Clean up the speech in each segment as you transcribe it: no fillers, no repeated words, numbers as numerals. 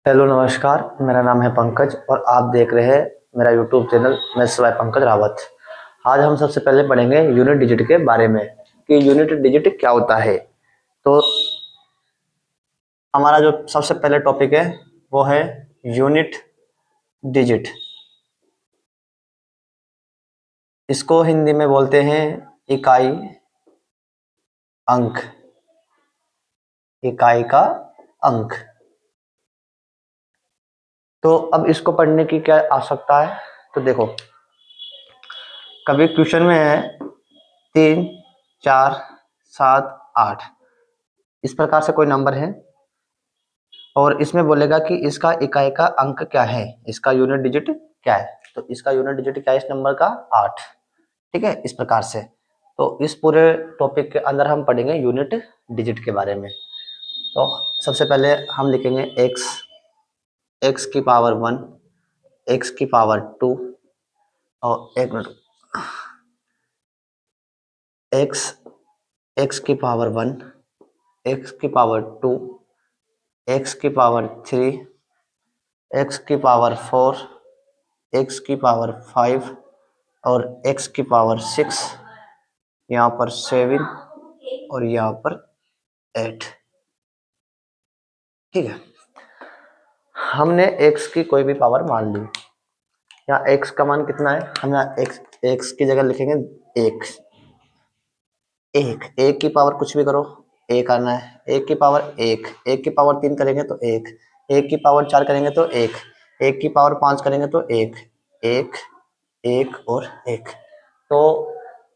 Hello नमस्कार, मेरा नाम है पंकज और आप देख रहे हैं मेरा YouTube channel maths by Pankaj Rawat. आज हम सबसे पहले पढ़ेंगे यूनिट डिजिट के बारे में कि यूनिट डिजिट क्या होता है। तो हमारा जो सबसे पहले टॉपिक है वो है यूनिट डिजिट। इसको हिंदी में बोलते हैं इकाई अंक, इकाई का अंक। तो अब इसको पढ़ने की क्या आवश्यकता है, तो देखो कभी क्वेश्चन में है 3, 4, 7, 8 इस प्रकार से कोई नंबर है और इसमें बोलेगा कि इसका इकाई का अंक क्या है, इसका यूनिट डिजिट क्या है। तो इसका यूनिट डिजिट क्या है इस नंबर का 8। ठीक है, इस प्रकार से। तो इस पूरे टॉपिक के अंदर हम पढ़ेंगे यूनिट डिजिट के बारे में। तो सबसे पहले हम लिखेंगे एक्स, एक्स की पावर 1, एक्स की पावर 2 और एक मिनट, एक्स, एक्स की पावर 1, एक्स की पावर 2, एक्स की पावर 3, एक्स की पावर 4, एक्स की पावर 5 और एक्स की पावर 6, यहाँ पर 7 और यहाँ पर 8। ठीक है, हमने एक्स की कोई भी पावर मान ली। यहाँ एक्स का मान कितना है, हम यहाँ एक्स एक्स की जगह लिखेंगे एक। एक की पावर कुछ भी करो, एक आना है। एक की पावर एक की पावर 3 करेंगे तो एक की पावर 4 करेंगे तो एक की पावर 5 करेंगे तो एक एक और एक। तो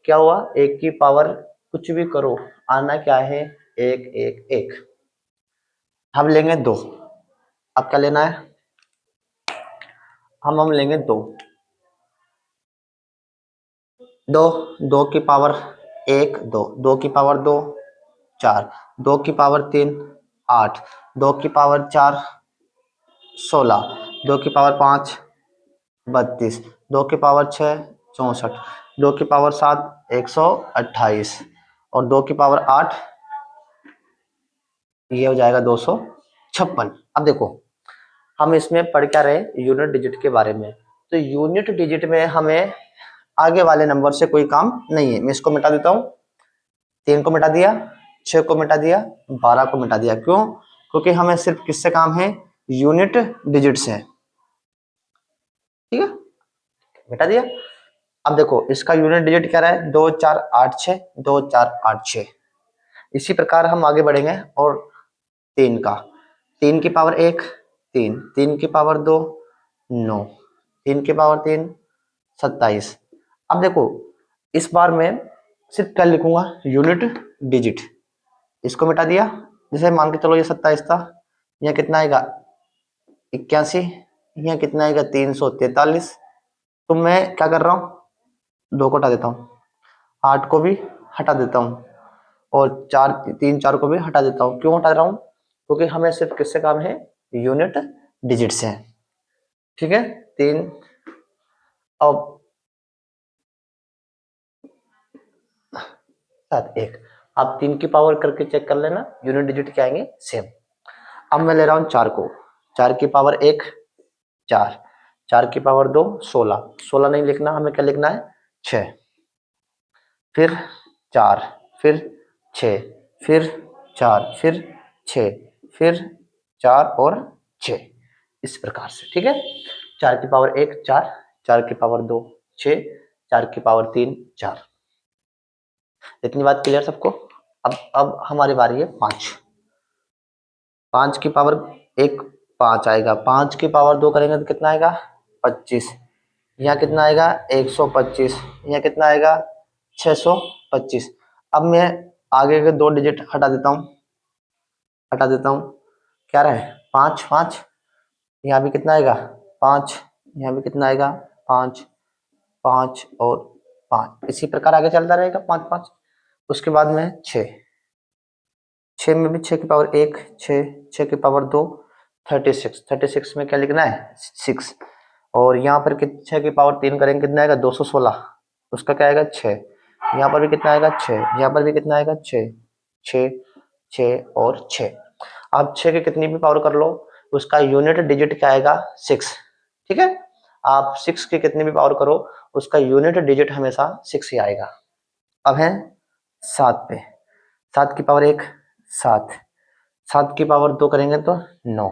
क्या हुआ, एक की पावर कुछ भी करो आना क्या है, एक एक एक। हम लेंगे 2। अब क्या लेना है, हम लेंगे 2। 2, 2 की पावर 1 2, 2 की पावर 2 4, 2 की पावर 3 8, 2 की पावर 4 16, 2 की पावर 5 32, 2 की पावर 6 64, 2 की पावर 7 128 और 2 की पावर 8 ये हो जाएगा 256। अब देखो हम इसमें पढ़ क्या रहे, यूनिट डिजिट के बारे में। तो यूनिट डिजिट में हमें आगे वाले नंबर से कोई काम नहीं है। मैं इसको मिटा देता हूँ, 3 को मिटा दिया, 6 को मिटा दिया, 12 को मिटा दिया। क्यों? क्योंकि हमें सिर्फ किससे काम है, यूनिट डिजिट से। ठीक है, मिटा दिया। अब देखो इसका यूनिट डिजिट क्या रहा है, 2 4 8 6, 2 4 8 6। इसी प्रकार हम आगे बढ़ेंगे और 3 का, 3 की पावर 1 3, 3 की पावर 2 9, 3 की पावर 3 27। अब देखो इस बार मैं सिर्फ क्या लिखूंगा, यूनिट डिजिट। इसको मिटा दिया, जैसे मान के चलो ये 27 था, यहाँ कितना आएगा 81, यहाँ कितना आएगा 343। तो मैं क्या कर रहा हूँ, 2 को हटा देता हूँ, 8 को भी हटा देता हूँ और 4 3 4 को भी हटा देता हूँ। क्यों हटा रहा हूँ, क्योंकि हमें सिर्फ किससे काम है, यूनिट डिजिट से। ठीक है, 3 अब 7 1। आप 3 की पावर करके चेक कर लेना, यूनिट डिजिट क्या आएंगे सेम। अब मैं ले रहा हूँ 4 को, 4 की पावर 1 4, 4 की पावर 2 16, 16 नहीं लिखना, हमें क्या लिखना है 6, फिर 4, फिर 6, फिर 4, फिर 6, फिर 4 और 6, इस प्रकार से। ठीक है, 4 की पावर 1 4, 4 की पावर 2 6, 4 की पावर 3 4। इतनी बात क्लियर सबको। अब हमारी बारी है 5। 5 की पावर 1 5 आएगा, 5 की पावर 2 करेंगे तो कितना आएगा 25, यहाँ कितना आएगा 125, यहाँ कितना आएगा 625। अब मैं आगे के 2 डिजिट हटा देता हूँ, हटा देता हूँ। क्या रहा है 5 5, यहाँ भी कितना आएगा 5, यहाँ भी कितना आएगा 5 5 और 5। इसी प्रकार आगे चलता रहेगा 5 5। उसके बाद में 6, 6 में भी 6 की पावर 1 6, 6 की पावर 2 36, 36 में क्या लिखना है 6। और यहाँ पर 6 की पावर 3 करेंगे कितना आएगा 216, उसका क्या आएगा 6। यहाँ पर भी कितना आएगा 6, यहाँ पर भी कितना आएगा 6 6 6 और 6। आप 6 की कितनी भी पावर कर लो, उसका यूनिट डिजिट क्या आएगा 6। ठीक है, आप 6 की कितनी भी पावर करो उसका यूनिट डिजिट हमेशा 6 ही आएगा। अब है 7 पे, 7 की पावर 1 7, 7 की पावर 2 करेंगे तो 9,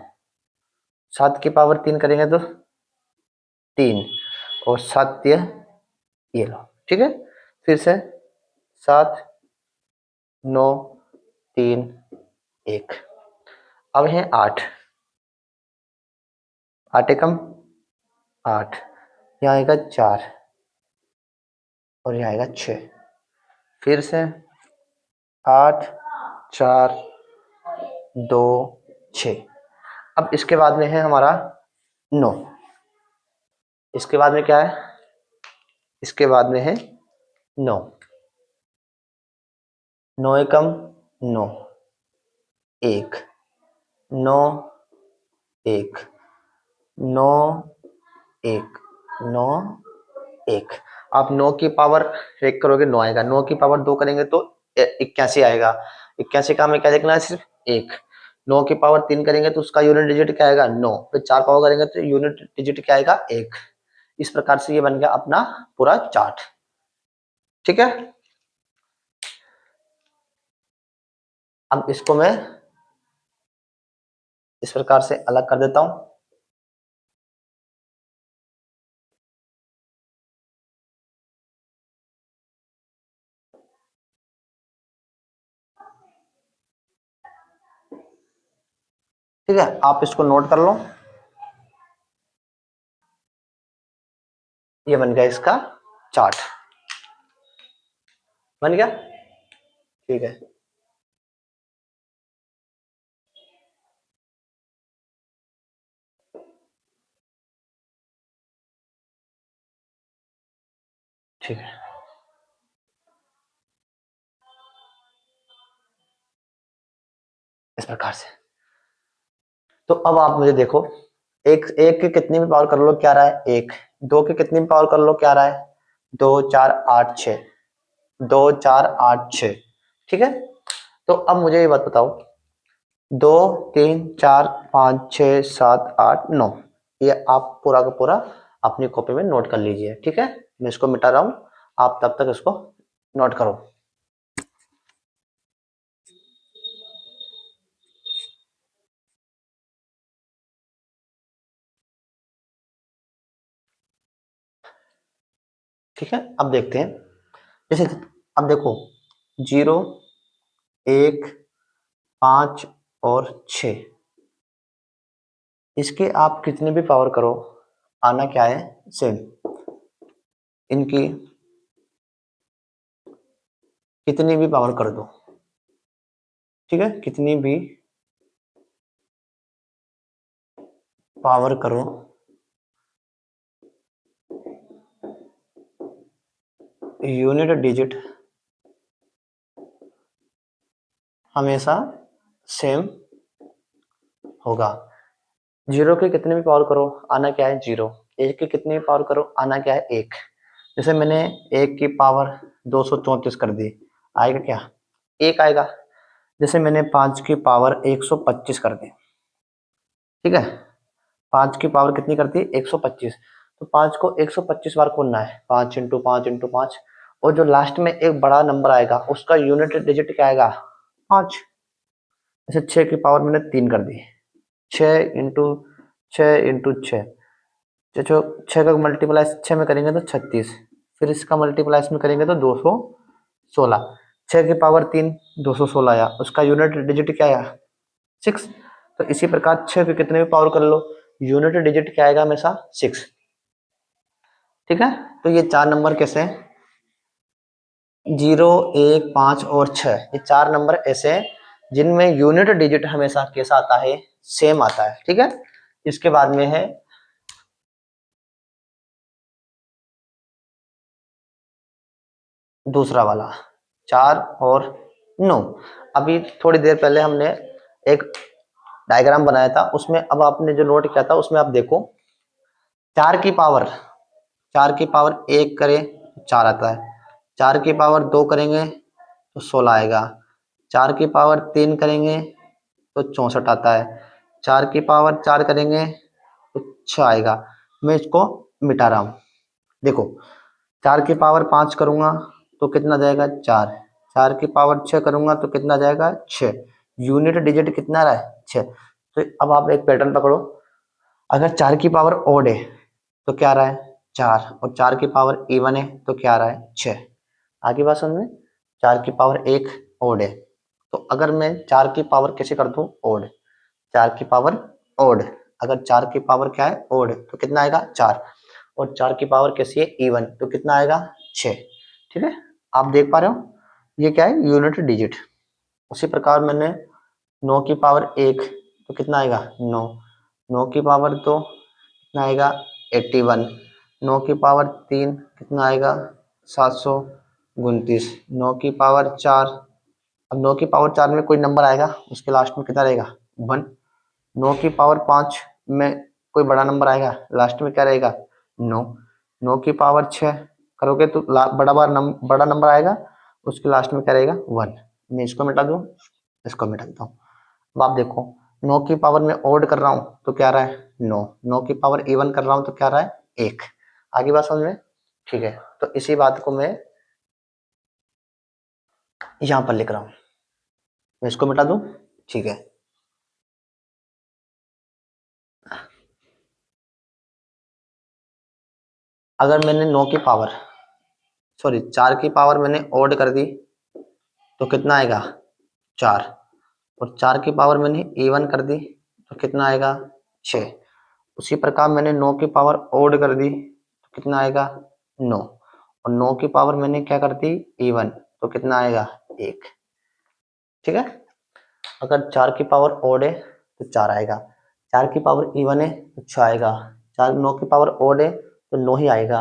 7 की पावर 3 करेंगे तो 3, और 7 ये लो। ठीक है, फिर से 7 9 3 1। अब है 8, 8 एकम 8, यहाँ आएगा 4 और यहाँ आएगा 6। फिर से 8 4 2 6। अब इसके बाद में है हमारा 9, इसके बाद में क्या है, इसके बाद में है 9, 9 एकम 9 1 9 1 9 1 9 1। आप 9 की पावर 1 करोगे 9 आएगा, 9 की पावर 2 करेंगे तो 81 आएगा। 81 का हमें क्या देखना है, सिर्फ 1। 9 की पावर 3 करेंगे तो उसका यूनिट डिजिट क्या आएगा 9, फिर 4 पावर करेंगे तो यूनिट डिजिट क्या आएगा 1। इस प्रकार से ये बन गया अपना पूरा चार्ट। ठीक है, अब इसको मैं इस प्रकार से अलग कर देता हूं। ठीक है, आप इसको नोट कर लो, ये बन गया इसका चार्ट, बन गया। ठीक है, ठीक है, इस प्रकार से। तो अब आप मुझे देखो, एक की कितनी भी पावर कर लो क्या रहा है 1, 2 की कितनी भी पावर कर लो क्या रहा है 2 4 8 6, 2 4 8 6। ठीक है, तो अब मुझे ये बात बताओ, 2 3 4 5 6 7 8 9, ये आप पूरा का पूरा अपनी कॉपी में नोट कर लीजिए। ठीक है, मैं इसको मिटा रहा हूं, आप तब तक इसको नोट करो। ठीक है, अब देखते हैं, जैसे अब देखो 0 1 5 और 6, इसके आप कितने भी पावर करो आना क्या है सेम। इनकी कितनी भी पावर कर दो, ठीक है, कितनी भी पावर करो यूनिट डिजिट हमेशा सेम होगा। 0 की कितनी भी पावर करो आना क्या है 0, 1 की कितनी भी पावर करो आना क्या है 1। जैसे मैंने 1 की पावर 234 कर दी, आएगा क्या 1 आएगा। जैसे मैंने 5 की पावर 125 कर दी, ठीक है, 5 की पावर कितनी करती है 125, तो 5 को 125 बार खोलना है, 5 इंटू 5 इंटू 5, और जो लास्ट में एक बड़ा नंबर आएगा उसका यूनिट डिजिट क्या आएगा 5। जैसे 6 की पावर मैंने 3 कर दी, 6 इंटू 6 इंटू 6, जो 6 का मल्टीप्लाई 6 में करेंगे तो 36, फिर इसका मल्टीप्लाई इसमें करेंगे तो 216, 6 की पावर 3 216 आया, उसका यूनिट डिजिट क्या आया 6। तो इसी प्रकार 6 के कितने भी पावर कर लो यूनिट डिजिट क्या आएगा हमेशा 6। ठीक है, तो ये 4 नंबर कैसे हैं 0 1 5 और 6, ये 4 नंबर ऐसे हैं जिनमें यूनिट डिजिट हमेशा कैसा आता है सेम आता है। ठीक है, इसके बाद में है दूसरा वाला 4 और 9। अभी थोड़ी देर पहले हमने एक डायग्राम बनाया था, उसमें अब आपने जो नोट किया था उसमें आप देखो 4 की पावर 1 करें 4 आता है, 4 की पावर 2 करेंगे तो 16 आएगा, 4 की पावर 3 करेंगे तो 64 आता है, 4 की पावर 4 करेंगे तो 6 आएगा। मैं इसको मिटा रहा हूँ। देखो 4 की पावर 5 करूंगा तो कितना जाएगा 4, 4 की पावर 6 करूंगा तो कितना जाएगा 6। यूनिट डिजिट कितना रहा है 6। तो अब आप एक पैटर्न पकड़ो, अगर 4 की पावर ओड है तो क्या रहा है 4, और 4 की पावर इवन है तो क्या रहा है 6। आगे बात समझ में। 4 की पावर 1 ओड है, तो अगर मैं 4 की पावर कैसे कर दूं ओड, 4 की पावर ओड, अगर 4 की पावर क्या है ओड तो कितना आएगा 4, और 4 की पावर कैसी है इवन तो कितना आएगा 6। ठीक है, आप देख पा रहे हो ये क्या है यूनिट डिजिट। उसी प्रकार मैंने 9 की पावर 1 तो कितना आएगा 9, 9 की पावर 2 कितना आएगा 81, 9 की पावर 3 कितना आएगा 729, 9 की पावर 4, अब 9 की पावर 4 में कोई नंबर आएगा उसके लास्ट में कितना रहेगा 1, 9 की पावर 5 में कोई बड़ा नंबर आएगा लास्ट में क्या रहेगा 9, 9 की पावर 6 करोगे तो बड़ा नंबर आएगा उसके लास्ट में क्या रहेगा 1। मैं इसको मिटा दूं, इसको मिटा देता हूँ। अब आप देखो 9 की पावर में ओड कर रहा हूँ तो क्या रहा है 9, 9 की पावर इवन कर रहा हूँ तो क्या रहा है 1। आगे बात समझ में। ठीक है, तो इसी बात को मैं यहां पर लिख रहा हूं, मैं इसको मिटा दूं। ठीक है, अगर मैंने 9 की पावर 4 की पावर मैंने ओड कर दी तो कितना आएगा 4, और 4 की पावर मैंने इवन कर दी तो कितना आएगा 6। उसी प्रकार मैंने 9 की पावर ओड कर दी तो कितना आएगा 9, और 9 की पावर मैंने क्या कर दी इवन तो कितना आएगा 1। ठीक है, अगर 4 की पावर ओड है तो 4 आएगा, 4 की पावर इवन है तो 6 आएगा, 9 की पावर ओड है तो 9 ही आएगा,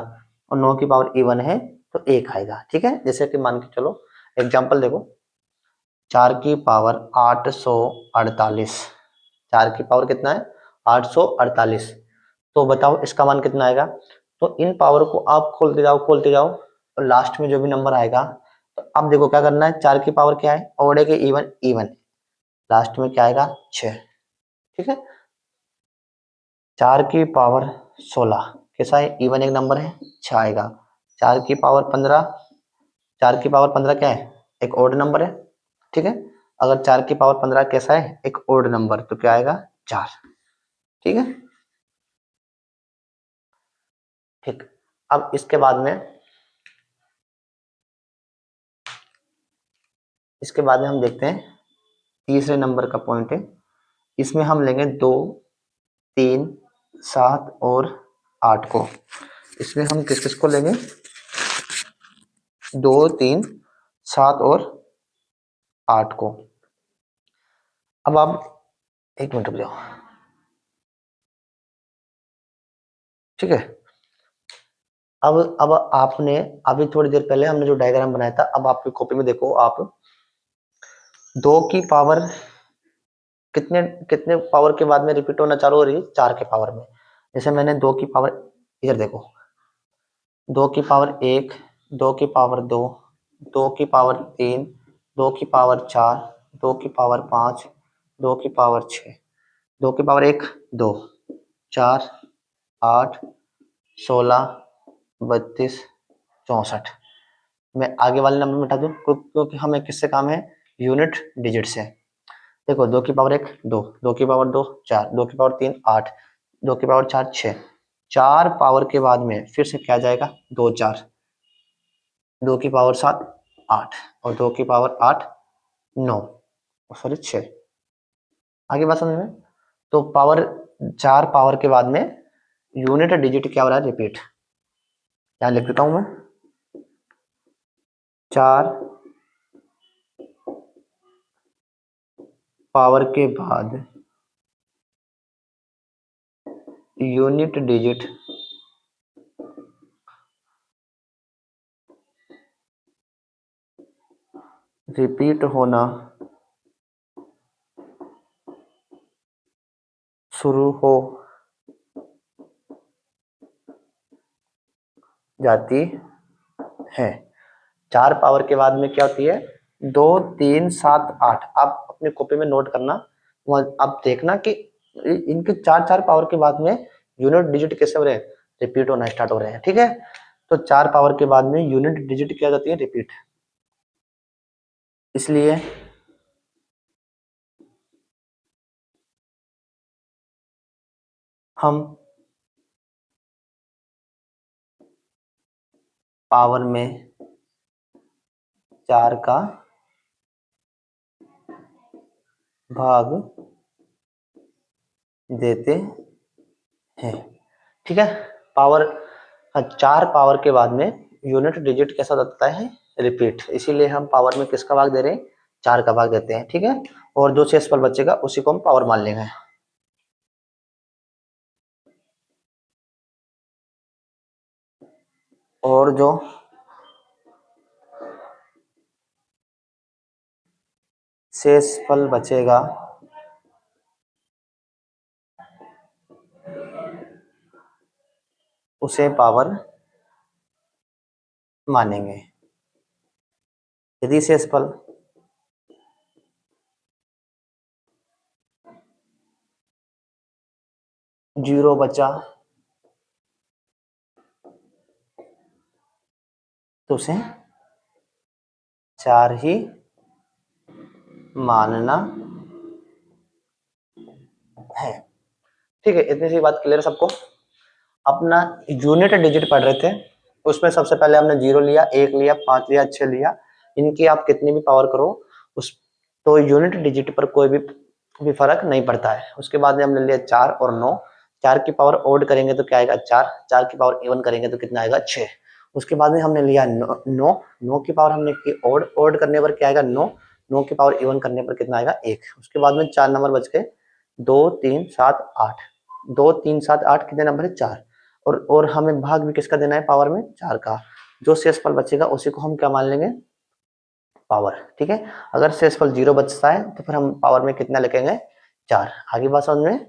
और 9 की पावर इवन है तो 1 आएगा। ठीक है, जैसे कि मान के चलो एग्जांपल देखो, 4 की पावर 848, 4 की पावर कितना है 848, तो बताओ इसका मान कितना आएगा। तो इन पावर को आप खोलते जाओ और लास्ट में जो भी नंबर आएगा, तो अब देखो क्या करना है, 4 की पावर क्या है ओड है कि इवन, इवन, लास्ट में क्या आएगा 6। ठीक है, 4 की पावर 16 कैसा है इवन एक नंबर है 6 आएगा, 4 की पावर 15, 4 की पावर 15 क्या है एक ओड नंबर है। ठीक है, अगर 4 की पावर 15 कैसा है एक ओड नंबर तो क्या आएगा 4। ठीक है, ठीक। अब इसके बाद में हम देखते हैं तीसरे नंबर का पॉइंट है, इसमें हम लेंगे 2, 3, 7 और 8 को। इसमें हम किस किस को लेंगे 2, 3, 7 और 8 को। अब आप एक मिनट रुक जाओ। ठीक है, अब आपने अभी थोड़ी देर पहले हमने जो डायग्राम बनाया था, अब आपकी कॉपी में देखो आप 2 की पावर कितने कितने पावर के बाद में रिपीट होना चालू हो रही है 4 के पावर में। जैसे मैंने 2 की पावर, इधर देखो 2 की पावर 1, 2 की पावर 2, 2 की पावर 3, 2 की पावर 4, 2 की पावर 5, 2 की पावर 6, 2 की पावर 1 2, 4, 8, 16, 32, 64। मैं आगे वाले नंबर मिटा दूं क्योंकि हमें किससे काम है यूनिट डिजिट से। देखो 2 की पावर 1 2, 2 की पावर 2 4, 2 की पावर 3 8, 2 की पावर 4 6, 4 पावर के बाद में फिर से क्या जाएगा 2 4, 2 की पावर 7 8, और 2 की पावर 8 9, सॉरी 6। आगे बात समझ में। तो पावर 4 पावर के बाद में यूनिट डिजिट क्या हो रहा है रिपीट, यहां लिख देता हूं मैं 4 पावर के बाद यूनिट डिजिट रिपीट होना शुरू हो जाती है। 4 पावर के बाद में क्या होती है 2 3 7 8। आप अपनी कॉपी में नोट करना, अब देखना कि इनके 4 पावर के बाद में यूनिट डिजिट कैसे हो रहे हैं, रिपीट होना स्टार्ट हो रहे हैं। ठीक है, तो 4 पावर के बाद में यूनिट डिजिट क्या जाती है, रिपीट। इसलिए हम पावर में 4 का भाग देते हैं। ठीक है, पावर 4 पावर के बाद में यूनिट डिजिट कैसा होता है, रिपीट। इसीलिए हम पावर में किसका भाग दे रहे हैं, 4 का भाग देते हैं। ठीक है, और जो शेषफल बचेगा उसी को हम पावर मान लेंगे। और जो शेषफल बचेगा उसे पावर मानेंगे। यदि शेषफल 0 बचा तो उसे 4 ही मानना है। ठीक है, इतनी सी बात क्लियर सबको। अपना यूनिट डिजिट पढ़ रहे थे, उसमें सबसे पहले हमने 0 लिया, 1 लिया, 5 लिया, 6 लिया। इनकी आप कितनी भी पावर करो उस, तो यूनिट डिजिट पर कोई भी फर्क नहीं पड़ता है। उसके बाद में हमने लिया 4 और 9। 4 की पावर ओड करेंगे तो क्या आएगा, 4। 4 की पावर इवन करेंगे तो कितना आएगा, 6। उसके बाद में हमने लिया 9। 9 की पावर हमने की ओड, ओड करने पर क्या आएगा, 9। 9 की पावर इवन करने पर कितना आएगा, 1। उसके बाद में 4 नंबर बच गए, 2 3 7 8। 2 3 7 8 कितने नंबर है, 4। और हमें भाग भी किसका देना है, पावर में 4 का। जो शेषफल बचेगा उसी को हम क्या मान लेंगे, पावर। ठीक है, अगर शेषफल 0 बचता है तो फिर हम पावर में कितना लिखेंगे, 4। आगे बात समझ में,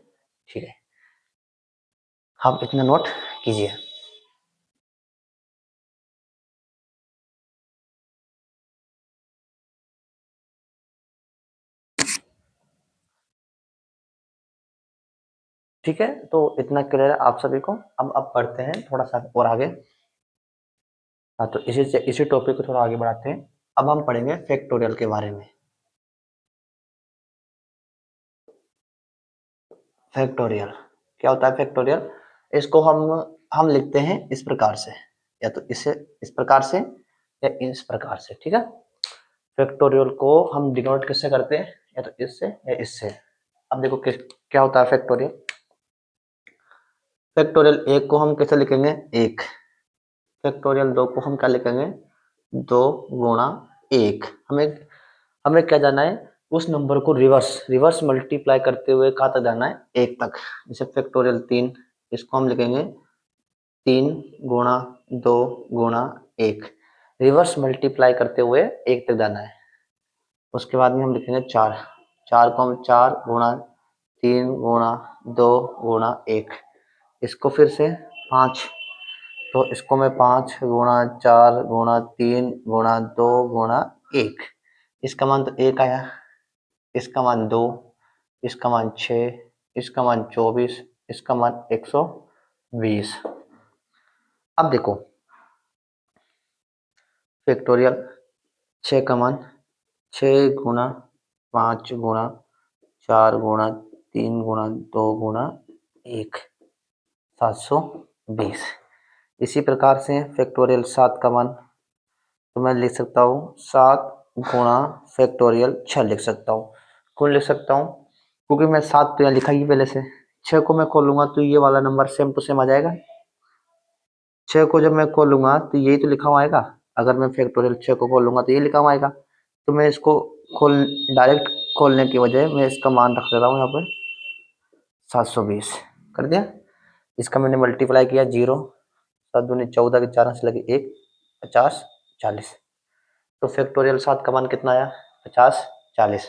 ठीक है, आप इतना नोट कीजिए। ठीक है, तो इतना क्लियर है आप सभी को। अब पढ़ते हैं थोड़ा सा और आगे। हाँ, तो इसी टॉपिक को थोड़ा आगे बढ़ाते हैं। अब हम पढ़ेंगे फैक्टोरियल के बारे में। फैक्टोरियल क्या होता है, फैक्टोरियल इसको हम लिखते हैं इस प्रकार से, या तो इसे इस प्रकार से या इस प्रकार से। ठीक है, फैक्टोरियल को हम डिनोट किससे करते हैं, या तो इससे या इससे। अब देखो क्या होता है फैक्टोरियल। फैक्टोरियल 1 को हम कैसे लिखेंगे, 1। फैक्टोरियल 2 को हम क्या लिखेंगे, 2 गुणा 1। हमें हमें क्या जाना है, उस नंबर को रिवर्स रिवर्स मल्टीप्लाई करते हुए कहाँ तक जाना है, 1 तक। जैसे फैक्टोरियल 3, इसको हम लिखेंगे 3 गुणा 2 गुणा 1। रिवर्स मल्टीप्लाई करते हुए 1 तक जाना है। उसके बाद में हम लिखेंगे 4। 4 को हम 4 गुणा 3 गुणा 2 गुणा 1। इसको फिर से 5, तो इसको मैं 5 गुणा 4 गुणा 3 गुणा 2 गुणा 1। इसका मान तो 1 आया, इसका मान 2, इसका मान 6, इसका मान 24, इसका मान 120। अब देखो फैक्टोरियल 6 का मान 6 गुणा 5 गुणा 4 गुणा 3 गुणा 2 गुणा 1, 720। इसी प्रकार से फैक्टोरियल 7 का मान तो मैं लिख सकता हूँ 7 गुणा फैक्टोरियल 6 लिख सकता हूँ। क्यों लिख सकता हूँ, क्योंकि मैं 7 तो यहाँ लिखा ही पहले से। 6 को मैं खोलूंगा तो ये वाला नंबर सेम टू सेम आ जाएगा। 6 को जब मैं खोलूंगा तो यही तो लिखा हुआ आएगा। अगर मैं फैक्टोरियल 6 को खोलूंगा तो ये लिखा हुआ आएगा। तो मैं इसको डायरेक्ट खोलने की वजह मैं इसका मान रख देता हूँ यहाँ पर 720 कर दिया। इसका मैंने मल्टीप्लाई किया 0, 7 दूनी 14 के 4 से लगे 1, 50 40। तो फैक्टोरियल 7 का मान कितना आया, 50 40।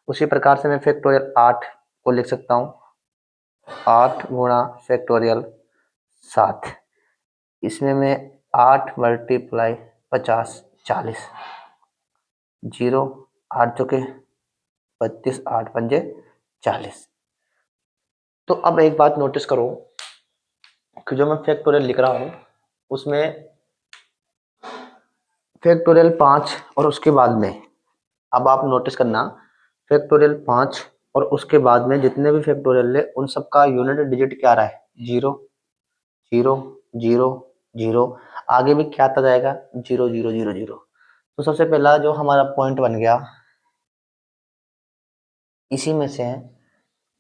उसी प्रकार से मैं फैक्टोरियल 8 को लिख सकता हूँ 8 गुणा फैक्टोरियल 7। इसमें मैं 8 मल्टीप्लाई 50 40, 0 8 चौके 32, 8 पंजे 40। तो अब एक बात नोटिस करो कि जो मैं फैक्टोरियल लिख रहा हूं उसमें फैक्टोरियल 5 और उसके बाद में, अब आप नोटिस करना, फैक्टोरियल 5 और उसके बाद में जितने भी फैक्टोरियल है उन सबका यूनिट डिजिट क्या रहा है, 0 0 0 0। आगे भी क्या आता जाएगा, 0 0 0 0। तो सबसे पहला जो हमारा पॉइंट बन गया इसी में से है,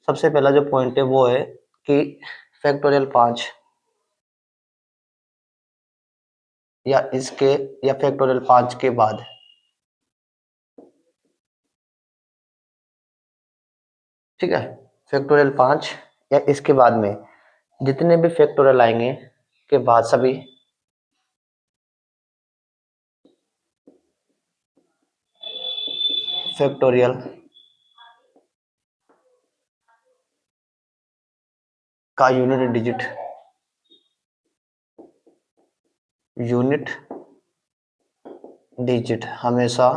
सबसे पहला जो पॉइंट है वो है कि फैक्टोरियल 5 या इसके या फैक्टोरियल 5 के बाद ठीक है, फैक्टोरियल 5 या इसके बाद में जितने भी फैक्टोरियल आएंगे के बाद सभी फैक्टोरियल का यूनिट डिजिट हमेशा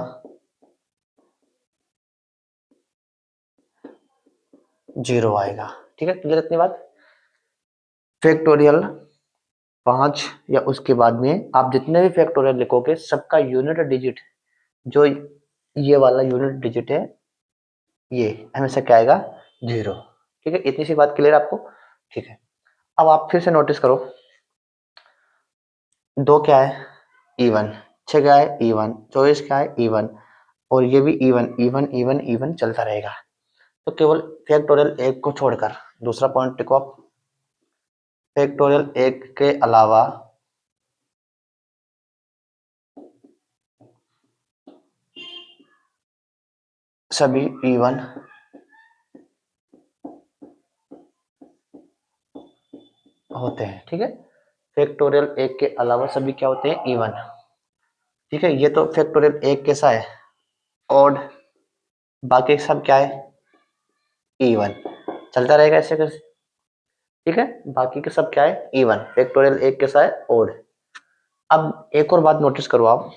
0 आएगा। ठीक है, क्लियर इतनी बात। फैक्टोरियल 5 या उसके बाद में आप जितने भी फैक्टोरियल लिखोगे सबका यूनिट डिजिट, जो ये वाला यूनिट डिजिट है ये हमेशा क्या आएगा, 0। ठीक है, इतनी सी बात क्लियर आपको। ठीक है, अब आप फिर से नोटिस करो, 2 क्या है, इवन, 6 क्या है, इवन, 24 क्या है, इवन, और ये भी इवन इवन इवन इवन चलता रहेगा। तो केवल फैक्टोरियल 1 को छोड़कर, दूसरा पॉइंट लिखो आप, फैक्टोरियल 1 के अलावा सभी इवन होते हैं। ठीक है, फैक्टोरियल 1 के अलावा सभी क्या होते हैं, इवन। ठीक है, ये तो फैक्टोरियल 1 कैसा है, ऑड, बाकी सब क्या है, इवन, चलता रहेगा ऐसे कैसे। ठीक है, बाकी के सब क्या है, इवन। फैक्टोरियल 1 कैसा है, ऑड। अब एक और बात नोटिस करो आप,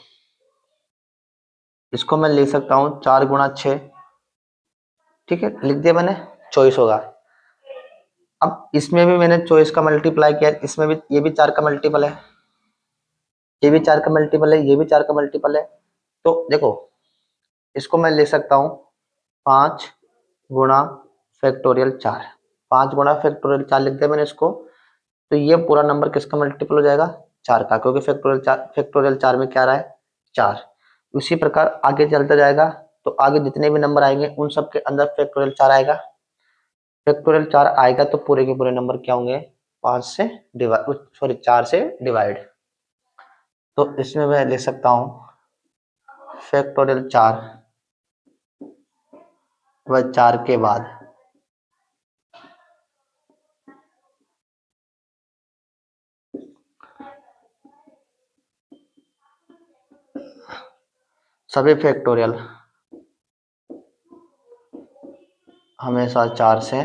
इसको मैं लिख सकता हूं 4 गुणा 6। ठीक है, लिख दिया मैंने, 24 होगा। अब इसमें भी मैंने 24 का मल्टीप्लाई किया, इसमें भी, ये भी 4 का मल्टीपल है, ये भी 4 का मल्टीपल है, ये भी 4 का मल्टीपल है। तो देखो इसको मैं लिख सकता हूं 5 गुणा फैक्टोरियल 4, 5 गुणा फैक्टोरियल 4 लिख दिया मैंने इसको। तो ये पूरा नंबर किसका मल्टीपल हो जाएगा, 4 का, क्योंकि फैक्टोरियल 4 में क्या रहा है, 4। उसी प्रकार आगे चलता जाएगा, तो आगे जितने भी नंबर आएंगे उन सब के अंदर फैक्टोरियल 4 आएगा। फैक्टोरियल 4 आएगा तो पूरे के पूरे नंबर क्या होंगे, 5 से डिवाइड, सॉरी 4 से डिवाइड। तो इसमें मैं लिख सकता हूं फैक्टोरियल 4 व 4 के बाद सभी फैक्टोरियल हमेशा 4 से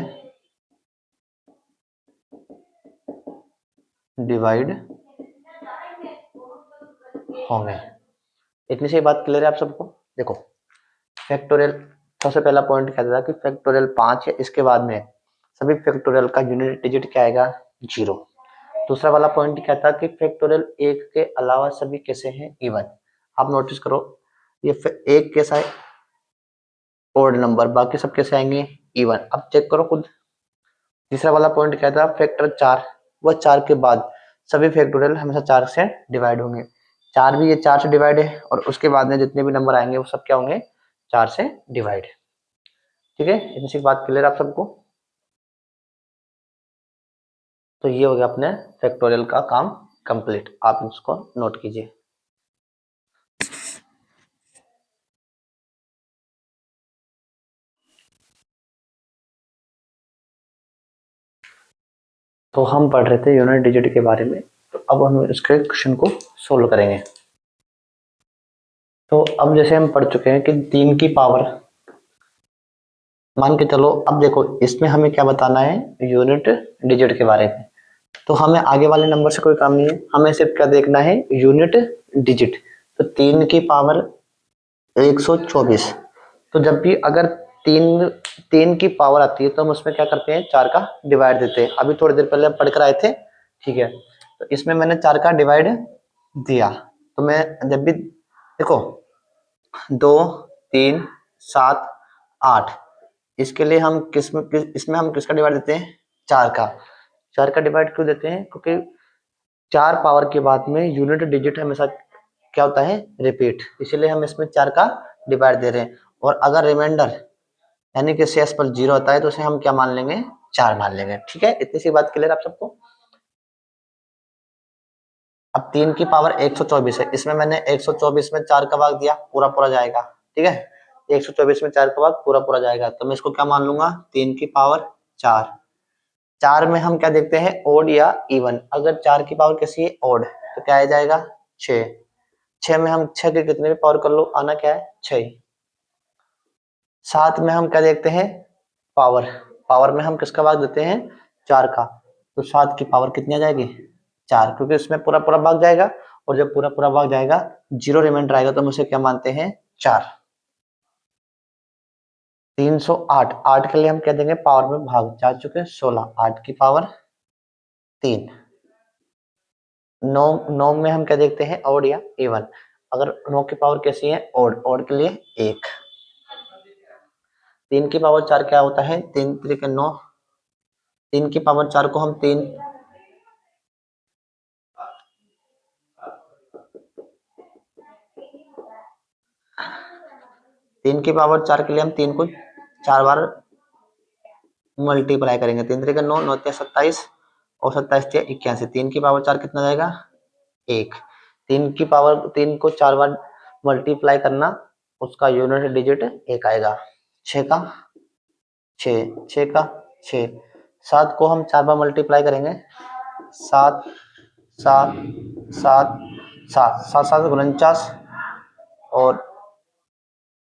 डिवाइड होंगे। इतनी सी बात क्लियर है आप सबको। देखो फैक्टोरियल, सबसे पहला पॉइंट कहता था कि फैक्टोरियल 5 है, इसके बाद में सभी फैक्टोरियल का यूनिट डिजिट क्या आएगा, 0। दूसरा वाला पॉइंट कहता है कि फैक्टोरियल 1 के अलावा सभी कैसे हैं, इवन। आप नोटिस करो ये 1 कैसा है, ओड नंबर, बाकी सब कैसे आएंगे, इवन। अब चेक करो खुद। तीसरा वाला पॉइंट कहता है फैक्टर 4 व 4 के बाद सभी फैक्टोरियल हमेशा 4 से डिवाइड होंगे। 4 भी ये 4 से डिवाइड है, और उसके बाद में जितने भी नंबर आएंगे वो सब क्या होंगे, 4 से डिवाइड। ठीक है, इतनी सी बात क्लियर आप सबको। तो ये हो गया अपने फैक्टोरियल का काम कंप्लीट, आप इसको नोट कीजिए। तो हम पढ़ रहे थे यूनिट डिजिट के बारे में, तो अब हम इसके क्वेश्चन को सोल्व करेंगे। तो अब जैसे हम पढ़ चुके हैं कि 3 की पावर, मान के चलो, अब देखो इसमें हमें क्या बताना है, यूनिट डिजिट के बारे में। तो हमें आगे वाले नंबर से कोई काम नहीं है, हमें सिर्फ क्या देखना है, यूनिट डिजिट। तो 3 की पावर 124। तो जब भी अगर तीन की पावर आती है तो हम उसमें क्या करते हैं, 4 का डिवाइड देते हैं। अभी थोड़ी देर पहले हम पढ़कर आए थे, ठीक है। तो इसमें मैंने 4 का डिवाइड दिया, तो मैं जब भी देखो 2 3 7 8, इसके लिए हम इसमें हम किसका डिवाइड देते हैं, 4 का। 4 का डिवाइड क्यों देते हैं, क्योंकि 4 पावर के बाद में यूनिट डिजिट हमेशा क्या होता है, रिपीट, इसीलिए हम इसमें 4 का डिवाइड दे रहे हैं। और अगर रिमाइंडर यानी कि शेष पर 0 होता है तो उसे हम क्या मान लेंगे, 4 मान लेंगे, ठीक है। इतनी सी बात क्लियर आप सबको। अब 3 की पावर 124 है, इसमें मैंने 124 में 4 का भाग दिया, पूरा पूरा जाएगा, ठीक है। 124 में 4 का भाग पूरा पूरा जाएगा, तो मैं इसको क्या मान लूंगा, 3 की पावर 4। 4 में हम क्या देखते हैं, ओड या इवन। अगर 4 की पावर कैसी है, ओड, तो क्या आ जाएगा 6। 6 में हम 6 के कितने भी पावर कर लो, आना क्या है 6। 7 में हम क्या देखते हैं, पावर। पावर में हम किसका भाग देते हैं, 4 का। तो 7 की पावर कितनी आ जाएगी, 4, क्योंकि इसमें पूरा पूरा भाग जाएगा, और जब पूरा पूरा भाग जाएगा 0 रिमाइंडर आएगा तो हम उसे क्या मानते हैं, 4। 308, 8 के लिए हम कह देंगे पावर में भाग, 4 चुके 16, 8 की पावर 3। 9 में हम क्या देखते हैं, ऑड या इवन। अगर 9 की पावर कैसी है, ऑड, ऑड के लिए 1। 3 की पावर 4 क्या होता है, 3 3 9। 3 की पावर 4 को हम 3 की पावर 4 के लिए हम 3 को 4 बार मल्टीप्लाई करेंगे। 3 3 9, 9 27, और 27 81। 3 की पावर 4 कितना जाएगा, 1। 3 की पावर 3 को 4 बार मल्टीप्लाई करना, उसका यूनिट डिजिट 1 आएगा। 6 का 6, 6 का 6। 7 को हम 4 बार मल्टीप्लाई करेंगे, 7 7 7 7 7 7 49, और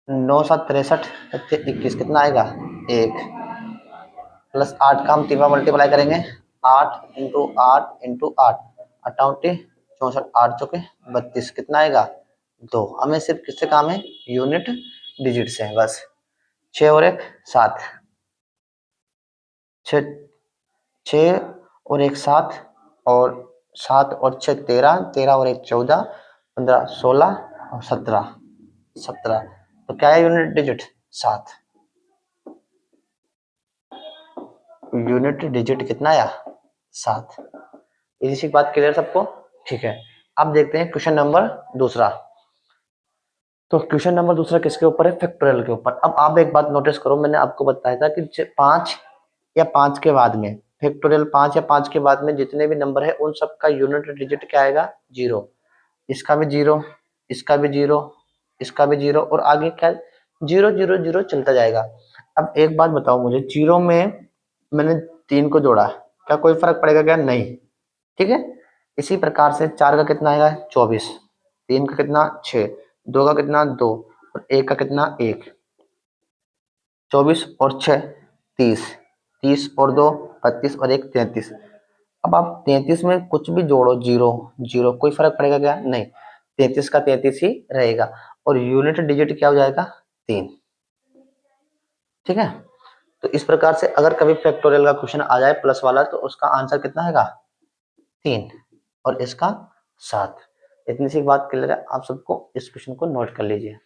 9 7 63, 21, कितना आएगा 1। प्लस 8 का हम 3 बार मल्टीप्लाई करेंगे, 8 इंटू 8 इंटू 8, 88 64, 8 चौके 32, कितना आएगा 2। हमें सिर्फ किससे काम है, यूनिट डिजिट से, बस। 6 और 1 7, 6 6 और 1 7, और 7 और 6 13, 13 और 1 14, 15 16, और 17 17। तो क्या है यूनिट डिजिट, 7। यूनिट डिजिट कितना आया, 7। इसी बात क्लियर सबको, ठीक है। अब देखते हैं क्वेश्चन नंबर दूसरा। तो क्वेश्चन नंबर दूसरा किसके ऊपर है, फैक्टोरियल के ऊपर। अब आप एक बात नोटिस करो, मैंने आपको बताया था कि 5 या 5 के बाद में, फैक्टोरियल 5 या 5 के बाद में जितने भी नंबर है उन सब का यूनिट डिजिट क्या आएगा, 0। इसका भी 0, इसका भी 0, इसका भी 0, और आगे क्या 0 0 0 चलता जाएगा। अब एक बात बताओ मुझे, 0 में मैंने 3 को जोड़ा, क्या कोई फर्क पड़ेगा क्या, नहीं, ठीक है। इसी प्रकार से 4 का कितना आएगा 24, 3 का कितना 6, 2 का कितना 2, और 1 का कितना 1। 24 और 6 30, 30 और 2 32, और 1 33। अब आप 33 में कुछ भी जोड़ो, 0 0, कोई फर्क पड़ेगा क्या, नहीं, 33 का 33 ही रहेगा, और यूनिट डिजिट क्या हो जाएगा 3, ठीक है। तो इस प्रकार से अगर कभी फैक्टोरियल का क्वेश्चन आ जाए प्लस वाला, तो उसका आंसर कितना आएगा 3, और इसका 7। इतनी सी बात क्लियर है, आप सबको इस क्वेश्चन को नोट कर लीजिए।